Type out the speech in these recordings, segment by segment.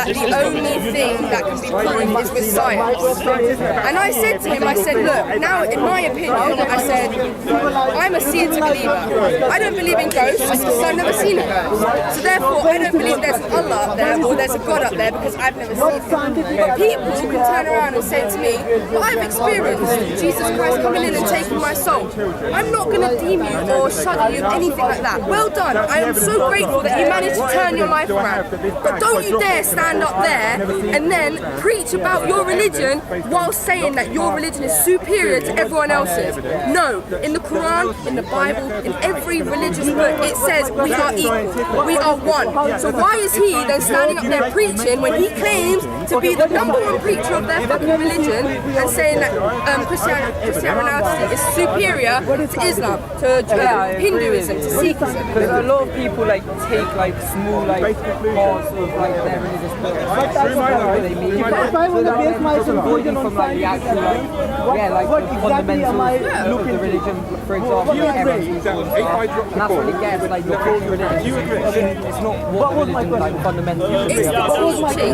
that the only thing that can be proven is with science. And I said to him, I said, look, now in my opinion, I said, I'm a seer to believer. I don't believe in ghosts because I've never seen a ghost. So therefore, I don't believe there's Allah up there or there's a God up there because I've never seen him. But people can turn around and say to me, well, I've experienced Jesus Christ coming in and taking my soul. I'm not going to deem you or shudder you, anything like that. Well done. I am so grateful that you managed to turn your life around. But don't you dare stand up there and then preach about your religion while saying that your religion is superior to everyone else's. No, in the Quran, in the Bible, in every religious book, it says we are equal, we are one. So why is he then standing up there preaching when he claims to be the #1 preacher of their fucking religion and saying that Christianity is superior to Islam, to Hinduism, to Sikhism? Because a lot of people like take like small like parts of like their religious books. That's what they mean. If I want to base my conclusion on from like the actual what exactly am I of the religion, for example, and that's what it gets like your religion. It's not what religion like fundamentally. It's the teaching.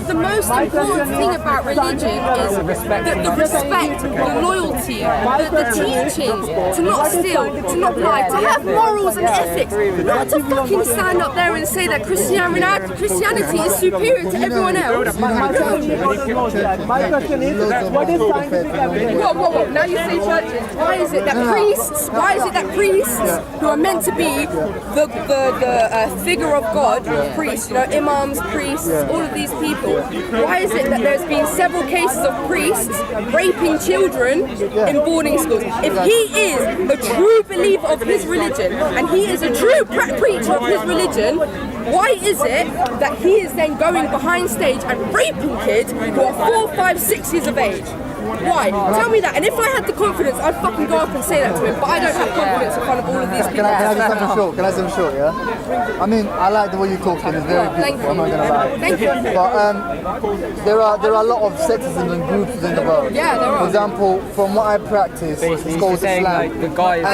The most important thing about religion is the respect, the loyalty, the teachings, to not steal, to not lie, to have morals and ethics, not to fucking stand up there and say that Christianity is superior to everyone else. My question is, what is scientific evidence? Whoa. Now you say churches. Why is it that priests who are meant to be the figure of God, priests, imams, priests, all of these people, why is it that there's been several cases of priests raping children in boarding schools? If he is a true believer of his religion and he is a true preacher of his religion, why is it that he is then going behind stage and raping kids who are 4, 5, 6 years of age? Why? Tell me that. And if I had the confidence, I'd fucking go up and say that to him. But I don't have confidence in front of all of these people. Can I say something short? Can I say something short, yeah? I mean, I like the way you talk, and it's very beautiful. I'm not going to lie. Thank you. But there are a lot of sectism and groups in the world. Yeah, there are. For example, from what I practice, it's called saying Islam. like the guy is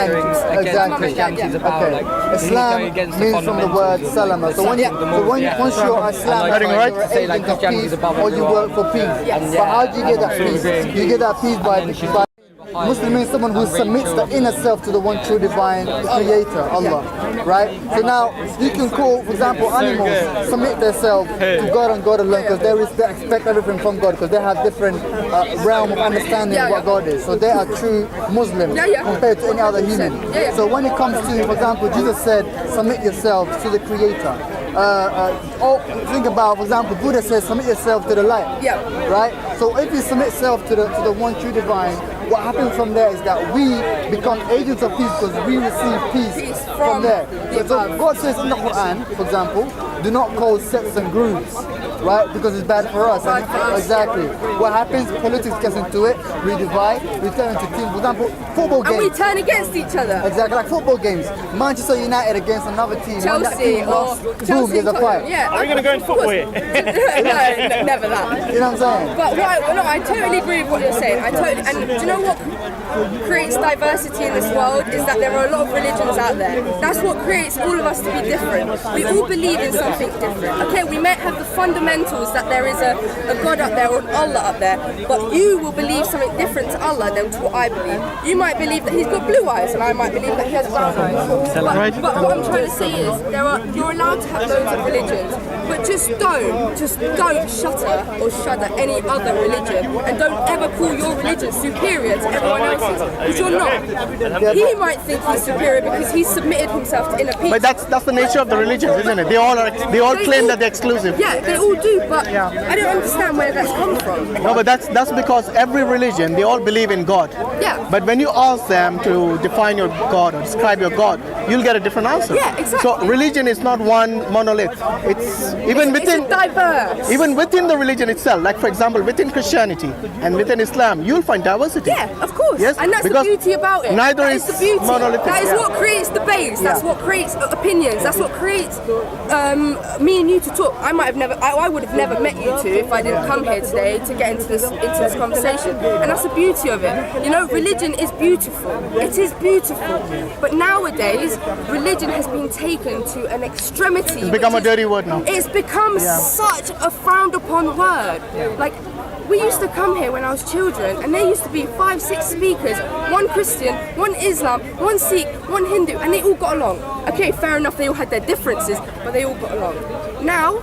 doing against Christianity is about like Islam means from the word salama. So once you're Islam, you're an agent of peace, or you work for peace. But how do you get that peace? You get that peace by Muslim means someone who submits the inner self to the one true divine creator, Allah, right? So now, you can call, for example, animals submit themselves to God and God alone because they expect everything from God because they have different realm of understanding of what God is. So they are true Muslims compared to any other human. So when it comes to, for example, Jesus said, submit yourself to the creator. Think about, for example, Buddha says, submit yourself to the light. Right? So if you submit yourself to the one true divine, what happens from there is that we become agents of peace because we receive peace from there. So God says in the Quran, for example, do not cause sects and groups, right? Because it's bad for us. Exactly. What happens? Politics gets into it. We divide. We turn into teams. For example, football games. And we turn against each other. Exactly, like football games. Manchester United against another team. Chelsea or boom, there's a fight. Yeah. Are we going to go into football here? No, never that. You know what I'm saying? But I totally agree with what you're saying. And do you know what creates diversity in this world is that there are a lot of religions out there. That's what creates all of us to be different. We all believe in something different. Okay, we may have the fundamentals that there is a God up there or an Allah up there, but you will believe something different to Allah than to what I believe. You might believe that he's got blue eyes and I might believe that he has brown eyes. But what I'm trying to say is you're allowed to have loads of religions, but just don't shudder any other religion and don't ever call your religion superior to everyone else's, because you're not. He might think he's superior because he's submitted himself to inner peace. But that's the nature of the religions, isn't it? They all claim that they're exclusive. Yeah, they all do, but I don't understand where that's come from. No, but that's because every religion, they all believe in God. Yeah. But when you ask them to define your God or describe your God, you'll get a different answer. Yeah, exactly. So religion is not one monolith. It's diverse. Even within the religion itself, like for example, within Christianity and within Islam, you'll find diversity. Yeah, of course. Yes, and that's because beauty about it. Neither that is the beauty. monolithic, That is yeah. what creates debates. That's what creates opinions. That's what creates me and you to talk. I would have never met you two if I didn't come here today to get into this conversation. And that's the beauty of it. You know, religion is beautiful. It is beautiful. But nowadays, religion has been taken to an extremity. It's become a dirty word now. It's become such a frowned upon word. Like, we used to come here when I was children, and there used to be 5-6 speakers, one Christian, one Islam, one Sikh, one Hindu, and they all got along. Okay, fair enough, they all had their differences, but they all got along. Now,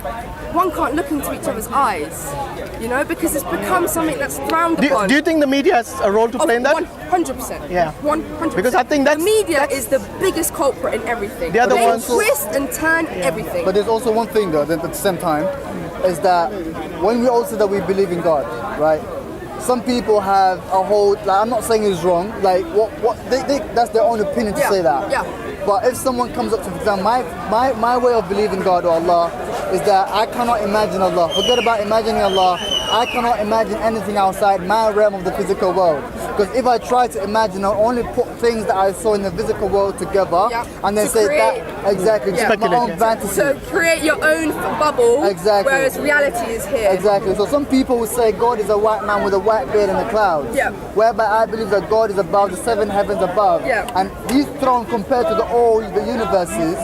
one can't look into each other's eyes, you know, because it's become something that's frowned upon. Do you think the media has a role to play in that? 100%. Yeah. 100%. Because I think the media is the biggest culprit in everything. The other they ones twist and turn everything. But there's also one thing though, that at the same time, is that when we all say that we believe in God, right? Some people have a whole, like, I'm not saying it's wrong, like that's their own opinion to say that. Yeah. But if someone comes up to, for example, my way of believing God or Allah is that I cannot imagine Allah. Forget about imagining Allah. I cannot imagine anything outside my realm of the physical world. Because if I try to imagine, I'll only put things that I saw in the physical world together and then say that exactly, just my own fantasy. So create your own bubble, exactly. Whereas reality is here. Exactly. So some people will say God is a white man with a white beard in the clouds. Yeah. Whereby I believe that God is above the 7 heavens above. Yeah. And his throne compared to all the universes,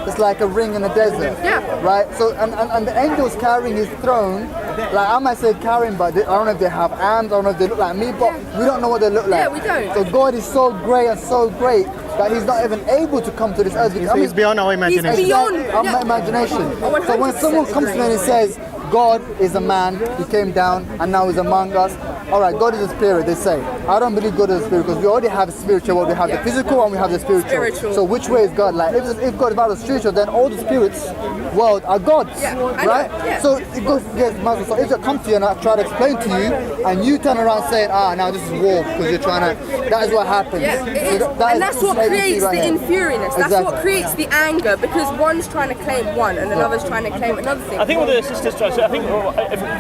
it's like a ring in a desert. Yeah. Right? So and the angels carrying his throne, like I might say carrying, but I don't know if they have arms, I don't know if they look like me, but we don't know what they look like. Yeah, we don't. So God is so great and so great that he's not even able to come to this earth. He's beyond our imagination. He's beyond our imagination. 100% So when someone comes to me and he says, God is a man, he came down and now he's among us. All right, God is a spirit, they say. I don't believe God is a spirit because we already have a spiritual world. We have the physical and we have the spiritual. So which way is God? Like if God is about the spiritual, then all the spirits world are gods, right? Yeah. So it goes against Muslims. So if I come to you and I try to explain to you and you turn around saying, now this is war because you're trying to, that is what happens. Yeah, it is. And that's what creates the infuriateness. That's what creates the anger because one's trying to claim one and another's trying to claim another thing. I think what the sisters try to say, I think,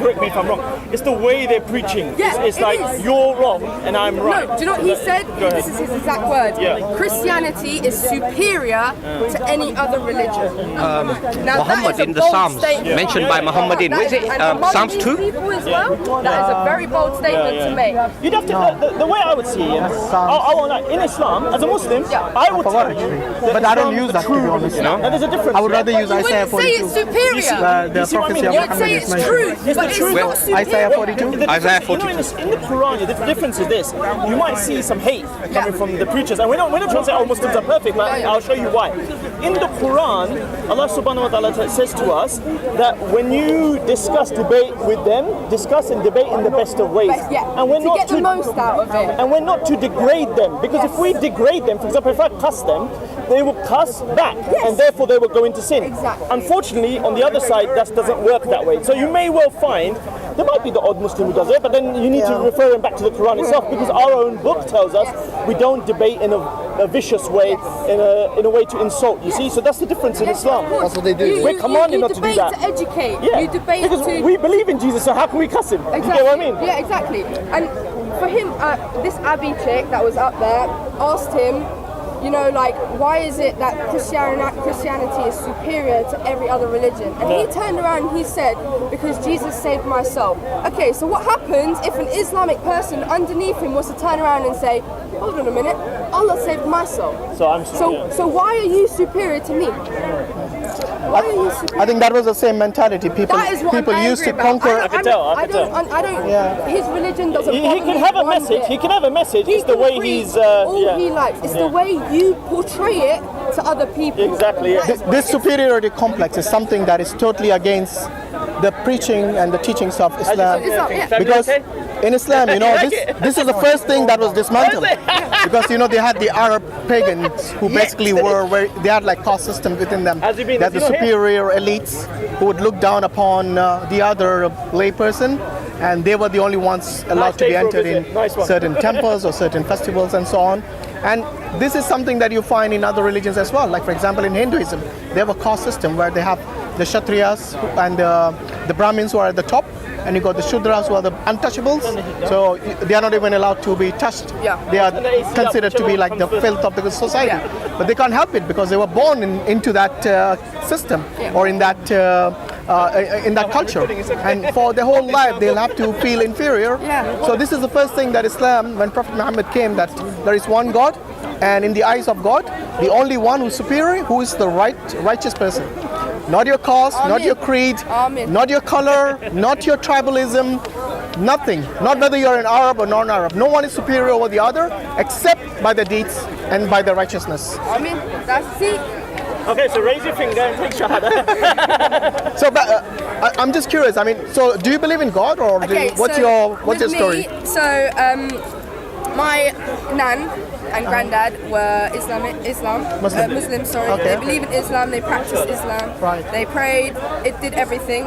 correct me if I'm wrong, it's the way they're preaching. Yeah, it's like you're wrong and I'm right. No, do you know what he said? This is his exact word. Yeah. Christianity is superior to any other religion. Now, Muhammad in the Psalms, mentioned by Muhammadin. What is it? Psalms 2? People as well. That is a very bold statement to make. You'd have to, the way I would see it, in Islam, as a Muslim, I would tell you that but I don't use that to be honest. and there's a difference. I would rather use Isaiah You wouldn't say 42. it's superior. The prophecy of You'd Muhammad say is it's mentioned. truth, but it's not superior. Isaiah 42. Isaiah 42. In the Quran, the difference is this: you might see some hate coming from the preachers, and we're not trying to say Muslims are perfect. But I'll show you why. In the Quran, Allah Subhanahu wa Taala says to us that when you debate with them, discuss and debate in the best of ways, and we're to not get the most out of it. And we're not to degrade them, because if we degrade them, for example, if I cuss them, they will cuss back, and therefore they will go into sin. Exactly. Unfortunately, on the other side, that doesn't work that way. So you may well find there might be the odd Muslim who does it, but then you need to refer him back to the Quran itself, because our own book tells us we don't debate in a vicious way, in a way to insult. You see, so that's the difference in Islam. That's what they do. We're commanded not to do that. You debate to educate. Yeah, You debate because to... we believe in Jesus, so how can we cuss him? Exactly. You get what I mean? Yeah, exactly. And for him, this Abby chick that was up there asked him, you know, like, why is it that Christianity is superior to every other religion? And he turned around and he said, because Jesus saved my soul. Okay, so what happens if an Islamic person underneath him was to turn around and say, hold on a minute, Allah saved my soul. So why are you superior to me? Why are you superior? I think that was the same mentality. People used to conquer. I can tell. His religion doesn't He bother can me have a one message. bit. He can have a message. He It's the can way preach he's. all he likes. It's the way you portray it to other people. Exactly. Yeah. This superiority complex is something that is totally against the preaching and the teachings of Islam. Because in Islam, you know, this is the first thing that was dismantled. Because, you know, they had the Arab pagans who basically they had like caste system within them. They had the superior elites who would look down upon the other lay person, and they were the only ones allowed to be entered in certain temples or certain festivals and so on. And this is something that you find in other religions as well. Like, for example, in Hinduism, they have a caste system where they have the Kshatriyas and the Brahmins who are at the top, and you got the Shudras who are the untouchables. So they are not even allowed to be touched. Yeah. They are considered to be like the filth of the society. Yeah. But they can't help it because they were born into that system or in that culture, and for their whole life they'll have to feel inferior. Yeah. So this is the first thing that Islam, when Prophet Muhammad came, that there is one God, and in the eyes of God, the only one who's superior, who is the righteous person. Not your caste, not your creed, not your color, not your tribalism, nothing. Not whether you're an Arab or non-Arab. No one is superior over the other except by the deeds and by the righteousness. I mean, that's it. Okay, so raise your finger and take shahada. So, but, I'm just curious. I mean, so do you believe in God, or what's your story? My nan and granddad were Muslims. Sorry, Okay. they believe in Islam. They practice Islam. Right. They prayed. It did everything.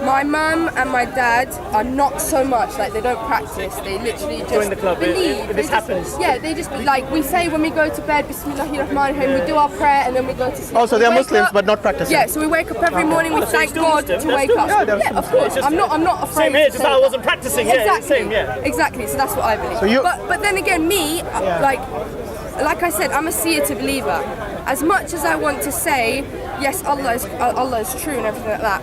My mum and my dad are not so much, like they don't practice. They literally just Join the club. believe. This happens. Yeah, they just like we say when we go to bed, Bismillahirrahmanirrahim. We do our prayer and then we go to sleep. Oh, so they're We wake Muslims up- but not practicing. Yeah, so we wake up every morning. We So thank you're still God Muslim? to That's wake still up. Muslim? Yeah, Yeah, of course. I'm not afraid. Same here, to just say that I that. wasn't practicing. Yeah, Exactly. same, yeah. Exactly. So that's what I believe. So you- but then again, me, like I said, I'm a seer-to believer. As much as I want to say, yes, Allah is true and everything like that,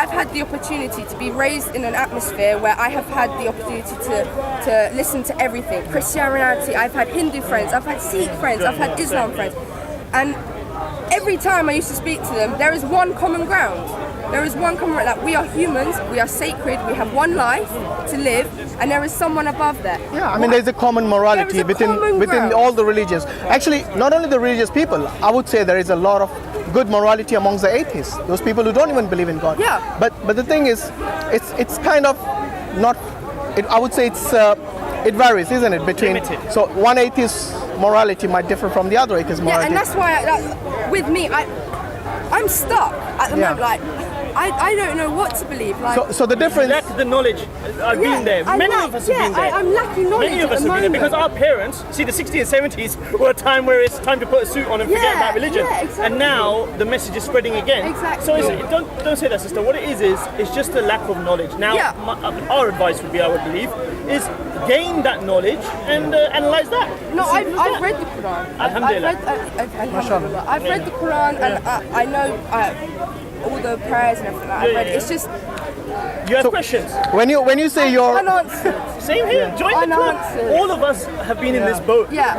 I've had the opportunity to be raised in an atmosphere where I have had the opportunity to listen to everything. Christianity, I've had Hindu friends, I've had Sikh friends, I've had Islam friends. And every time I used to speak to them, there is one common ground. There is one common ground, that we are humans, we are sacred, we have one life to live, and there is someone above that. Yeah, I mean, there's a common morality There is a common within ground. all the religions. Actually, not only the religious people, I would say there is a lot of good morality amongst the atheists, those people who don't even believe in God. Yeah. But the thing is, it's kind of not. I would say it varies, isn't it? Between Limited. so one atheist morality might differ from the other atheist Yeah, morality. and that's why, with me, I'm stuck at the Yeah. moment. Like, I don't know what to believe. Like, So the difference. Lack the knowledge. I've been there. Many of us have been there. I'm lacking knowledge Many of at us the have been there moment. because our parents, see, the 60s and 70s were a time where it's time to put a suit on and forget Yeah, about religion. yeah, exactly. And now the message is spreading again. Exactly. So don't say that, sister. What it is it's just a lack of knowledge. Now, Yeah. our advice would be, I would believe, is gain that knowledge and analyze that. No, See, I've read the Quran. Alhamdulillah. Alhamdulillah. I've read the Quran and I know all the prayers and everything. I've read it. It's just You have questions. When you say you're unanswered. Same here. Join the club. Unanswered. All of us have been in this boat. Yeah.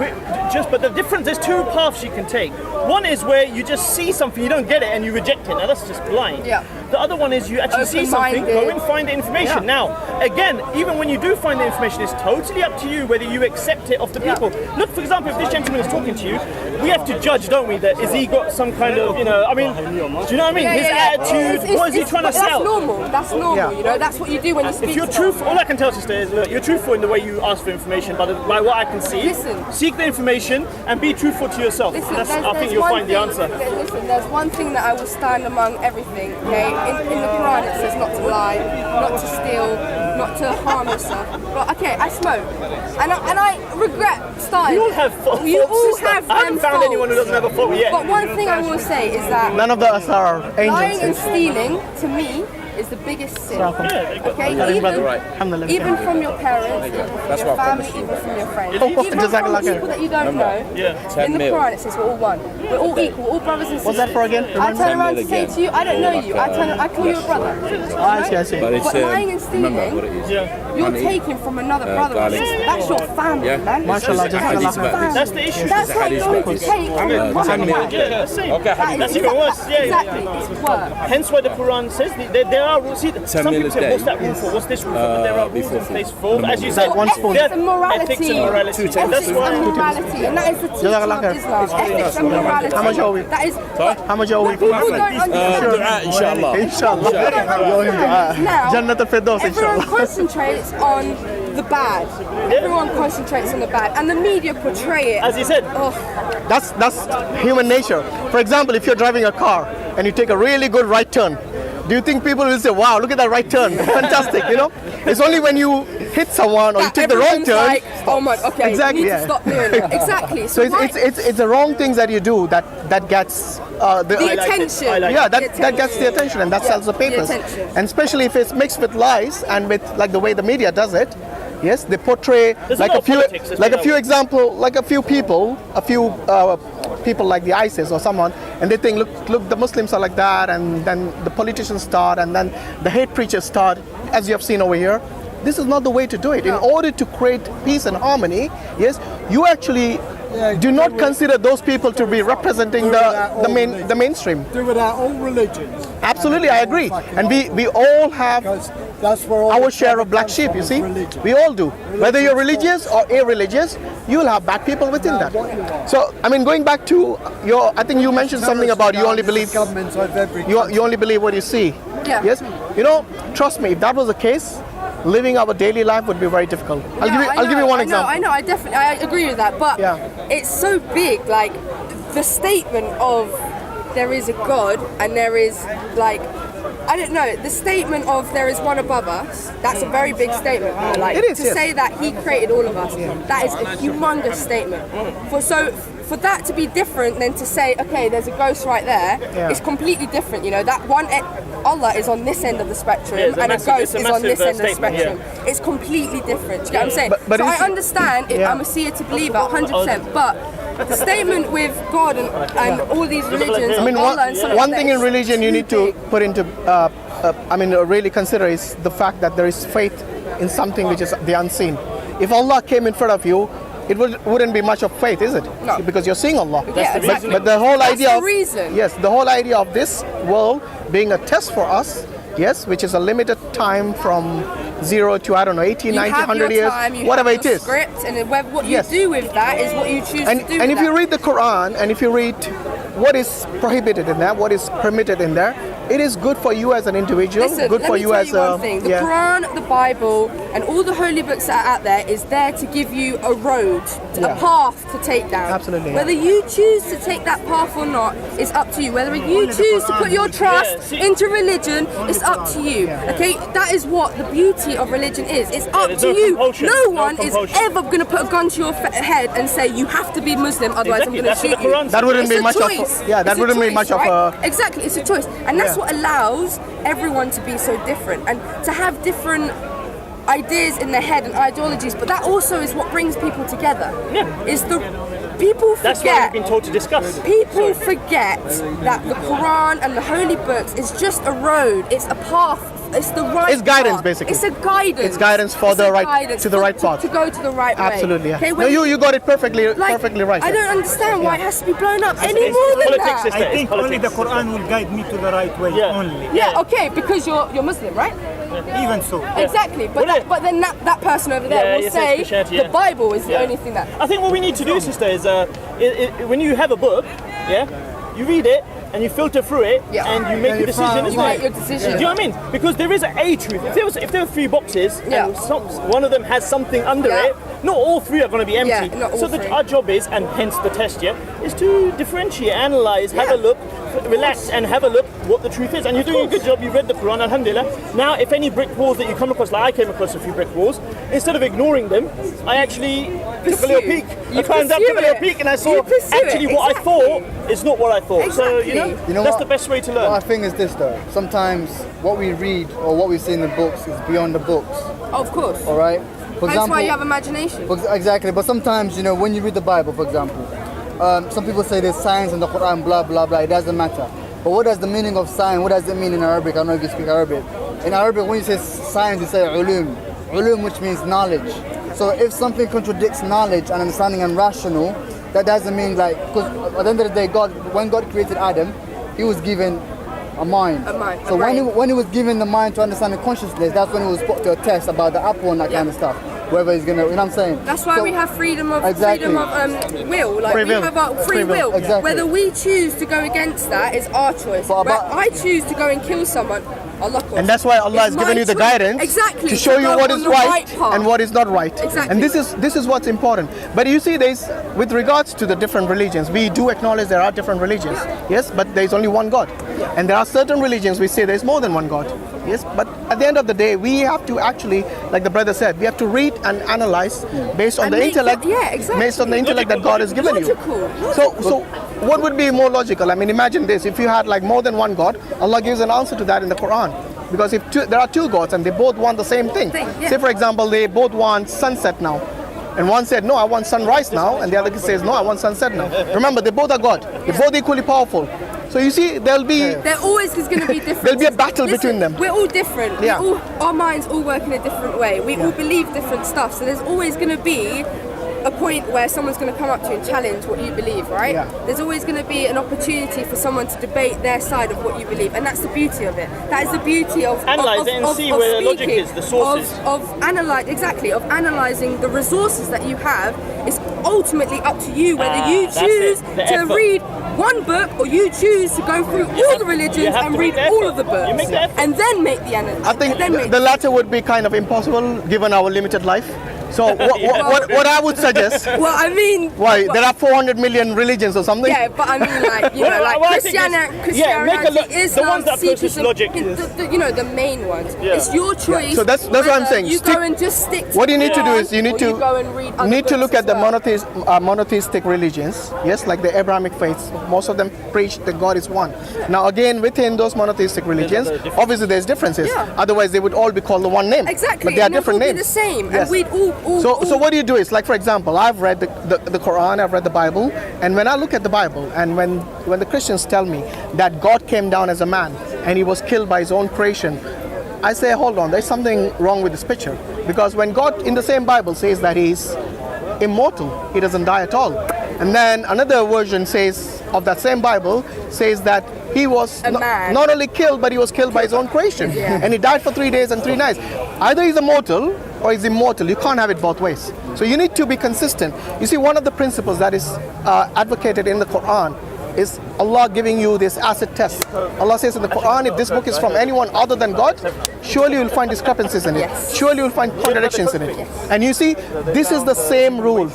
But the difference, there's two paths you can take. One is where you just see something, you don't get it, and you reject it. Now that's just blind. Yeah. The other one is you actually see something, Open-minded. go and find the information. Yeah. Now, again, even when you do find the information, it's totally up to you whether you accept it off the people. Look, for example, if this gentleman is talking to you, we have to judge, don't we? That is he got some kind of, I mean, do you know what I mean? His attitude, what is he trying to sell? That's normal. That's normal. Yeah. You know, that's what you do when you speak. If you're to truthful, all I can tell, sister, is look, you're truthful in the way you ask for information, by what I can see. Listen. Seek the information and be truthful to yourself. Listen, I think you'll one find the thing- answer. Listen, there's one thing that I will stand among everything. Okay, in the Quran it says not to lie, not to steal, not to harm yourself. But okay, I smoke, and I regret starting. We all have faults. You all sister. have I haven't them found anyone who faults. doesn't have a fault yet. But one thing I will say is that none of us are lying and angels. stealing to me is the biggest sin. Okay, Alhamdulillah. even from your parents, even from your family, even from your friends, even from Jazakallah khair. people that you don't know. In the Quran it says we're all one. We're all equal. We're all brothers and sisters. What's that for again? I turn around to say to you, I don't know you. I call you a brother. I see. But lying and stealing, you're taking from another brother or sister. That's your family, man. MashaAllah, Jazakallah khair. That's the issue. That's like going to take from your family. Yeah, that's it. That's even worse. Yeah, exactly. It's worse. Hence why the Quran says there are rules. See, some people say, what's that rule for? What's this rule for? But there are rules in place for, as you said, one spoon. Ethics and morality. ethics and morality. Ethics That's and why. morality, and that is the teaching Jazakallah of khair. Islam. Ethics and morality. How much are we? That is. How much are we? People don't understand. Inshallah. Now, Jannat al-Firdaus, everyone inshallah. concentrates on the bad. Everyone concentrates on the bad, and the media portray it. As you said, Oh, That's human nature. For example, if you're driving a car and you take a really good right turn, do you think people will say, wow, look at that right turn, fantastic, It's only when you hit someone or you take the wrong turn. Like, oh my, okay, Exactly, you need yeah. to stop doing it. Exactly. So it's the wrong things that you do that gets the attention. that gets the attention, and that sells the papers. attention. And especially if it's mixed with lies and with like the way the media does it. Yes, they portray like a few people like the ISIS or someone, and they think, look, the Muslims are like that, and then the politicians start, and then the hate preachers start, as you have seen over here. This is not the way to do it. In order to create peace and harmony, yes, you actually do not consider those people to be representing the mainstream. Do with our own religions. Absolutely, I agree. And we all have That's where all our share of black sheep, you see. We all do. Whether you're religious or irreligious, you'll have bad people within that. So, I mean, going back to I think you mentioned something about you only believe you only believe what you see. Yeah. Yes. You know, trust me, if that was the case, living our daily life would be very difficult. I'll give you one example. I know, I agree with that, but it's so big, like the statement of there is a God and there is like, I don't know, the statement of there is one above us, that's a very big statement. Like, it is, to say that he created all of us, that is a humongous statement. For that to be different than to say, okay, there's a ghost right there, it's completely different, you know, that one, Allah is on this end of the spectrum and a ghost is on this end of the spectrum. It's completely different, do you get what I'm saying? But so I understand, I'm a seer to believer, 100%, but the statement with God and all these religions, I mean, Allah and something one like thing that in is religion you too need to big. put into, really consider is the fact that there is faith in something which is the unseen. If Allah came in front of you, it wouldn't be much of faith, is it? No. Because you're seeing Allah. Yeah, exactly. But the whole That's idea the of reason. Yes, the whole idea of this world being a test for us, yes, which is a limited time from 0 to, I don't know, 80, You 90, have 100 your years, time, you whatever have it your is. script, and what you Yes. do with that is what you choose And to do. if with you that. read the Quran and if you read what is prohibited in there, what is permitted in there, it is good for you as an individual, Listen, good let for me you tell as you one thing. The Quran, the Bible, and all the holy books that are out there is there to give you a road, a path to take down. Absolutely, Whether you choose to take that path or not is up to you. Whether you choose to put your trust into religion, it's up to you. Okay, that is what the beauty of religion is. It's up to you. No one is ever going to put a gun to your head and say you have to be Muslim, otherwise I'm going to shoot you. That wouldn't It's be a much choice. of that It's a wouldn't be choice, much of right? a Exactly, it's a choice, and that's what allows everyone to be so different and to have different ideas in their head and ideologies. But that also is what brings people together. Is the people forget. That's what we've been told to discuss. People forget that the Quran and the holy books is just a road. It's a path. It's the right. It's guidance, path. basically. It's a guidance. It's guidance for the right guidance to the right path. to go to the right way. Absolutely, yeah. Okay, No, you got it perfectly right. I don't understand why it has to be blown up any It's more than politics, that. isn't it? I think It's only the politics. Quran will guide me to the right way only. Yeah, okay, because you're Muslim, right? Even so. Exactly, but then that person over there will you say Christianity, the Bible is the only thing that. I think what we need to do, sister, is when you have a book, you read it and you filter through it and you make a decision. You make your decision. Do you know what I mean? Because there is a truth. If there were 3 boxes and one of them has something under it, not all 3 are going to be empty. Yeah, not all so three. our job is, and hence the test, is to differentiate, analyze, have a look, relax, and have a look what the truth is. And you're doing a good job. You've read the Quran, alhamdulillah. Now, if any brick walls that you come across, like I came across a few brick walls, instead of ignoring them, I actually took a little peek. I climbed up, took a little peek, and I saw actually what I thought is not what I thought. Exactly. So, You know that's what? the best way to learn. What I think is this though. Sometimes what we read or what we see in the books is beyond the books. Of course. All right. For That's why you have imagination. Exactly. But sometimes, when you read the Bible, for example, some people say there's signs in the Quran, blah blah blah. It doesn't matter. But what does the meaning of sign? What does it mean in Arabic? I don't know if you speak Arabic. In Arabic, when you say science, you say ulum. Ulum, which means knowledge. So if something contradicts knowledge and understanding and rational, that doesn't mean because at the end of the day, when God created Adam, he was given a mind. So when he was given the mind to understand the consciousness, that's when he was put to a test about the apple and that kind of stuff. Whether he's gonna, you know what I'm saying? That's why we have freedom of will. Like Free we will. have our free will. Exactly. Whether we choose to go against that is our choice. But Where I choose to go and kill someone, Allah. And that's why Allah has given you the guidance to show you what is right and what is not right. Exactly. And this is what's important. But you see, with regards to the different religions, we do acknowledge there are different religions. Yes, but there is only one God. And there are certain religions which say there's more than one God. Yes, but at the end of the day, we have to actually, like the brother said, we have to read and analyze based on And the make intellect, exactly. based on the intellect that God has given Logical. you. So what would be more logical? I mean, imagine this: if you had like more than one God, Allah gives an answer to that in the Quran. Because if there are two gods and they both want the same thing, say for example, they both want sunset now. And one said, no, I want sunrise now. And the other says, no, I want sunset now. Remember, they both are God. They're both equally powerful. So you see, there always is going to be different. There'll be a battle between them. We're all different. Yeah. Our minds all work in a different way. We all believe different stuff. So there's always going to be a point where someone's going to come up to you and challenge what you believe, right? Yeah. There's always going to be an opportunity for someone to debate their side of what you believe, and that's the beauty of it. That is the beauty of analyze it and see where the logic is, the sources. Of analyzing the resources that you have is ultimately up to you whether you choose to read one book or you choose to go through all the religions and read all of the books and then make the analysis. I think the latter would be kind of impossible given our limited life. So what I would suggest. Well, I mean, there are 400 million religions or something. Yeah, but I mean, like Christianity, Islam, Sikhism, the main ones. Yeah. It's your choice. So that's what I'm saying. You go and just stick to what you need to do is you need to go and read look at the monotheistic religions. Yes, like the Abrahamic faiths. Most of them preach that God is one. Now again, within those monotheistic religions, obviously there's differences. Yeah. Otherwise, they would all be called the one name. Exactly. But they are different names. The same. Yes. And we'd all. So what do you do is, like for example, I've read the Quran, I've read the Bible, and when I look at the Bible, and when the Christians tell me that God came down as a man and he was killed by his own creation, I say, hold on, there's something wrong with this picture. Because when God in the same Bible says that he's immortal, he doesn't die at all. And then another version says, of that same Bible, says that he was not only killed, but he was killed by his own creation. Yeah. And he died for 3 days and 3 nights. Either he's immortal or he's immortal. You can't have it both ways. So you need to be consistent. You see, one of the principles that is advocated in the Quran is Allah giving you this acid test. Allah says in the Quran, if this book is from anyone other than God, surely you'll find discrepancies in it. Yes. Surely you'll find contradictions in it. Yes. And you see, this is the same rule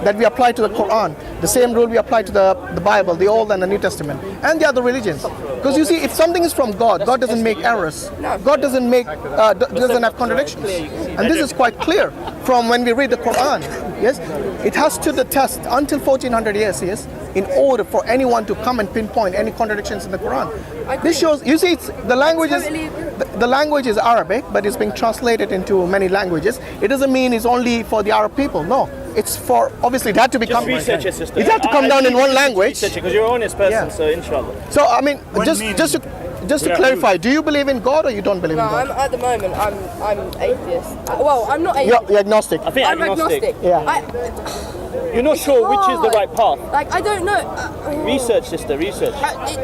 that we apply to the Quran, the same rule we apply to the Bible, the Old and the New Testament, and the other religions. Because you see, if something is from God, God doesn't make errors. God doesn't have contradictions. And this is quite clear from when we read the Quran. Yes, it has stood the test until 1400 years. Yes, in order for anyone to come and pinpoint any contradictions in the Quran. This shows, you see, the language is Arabic, but it's being translated into many languages. It doesn't mean it's only for the Arab people. No, it's for, obviously it had to become. Just research it, sister. It had to come down in one language. Because you're an honest person, so inshallah. So I mean, just to clarify, do you believe in God or you don't believe in God? No, at the moment I'm atheist. Well, I'm not atheist. You're agnostic. I think I'm agnostic. Yeah. You're not sure which is the right path. Like, I don't know. Research, sister, research.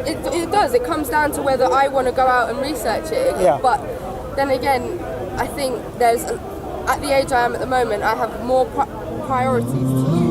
It does. It comes down to whether I want to go out and research it. Yeah. But then again, I think at the age I am at the moment, I have more priorities to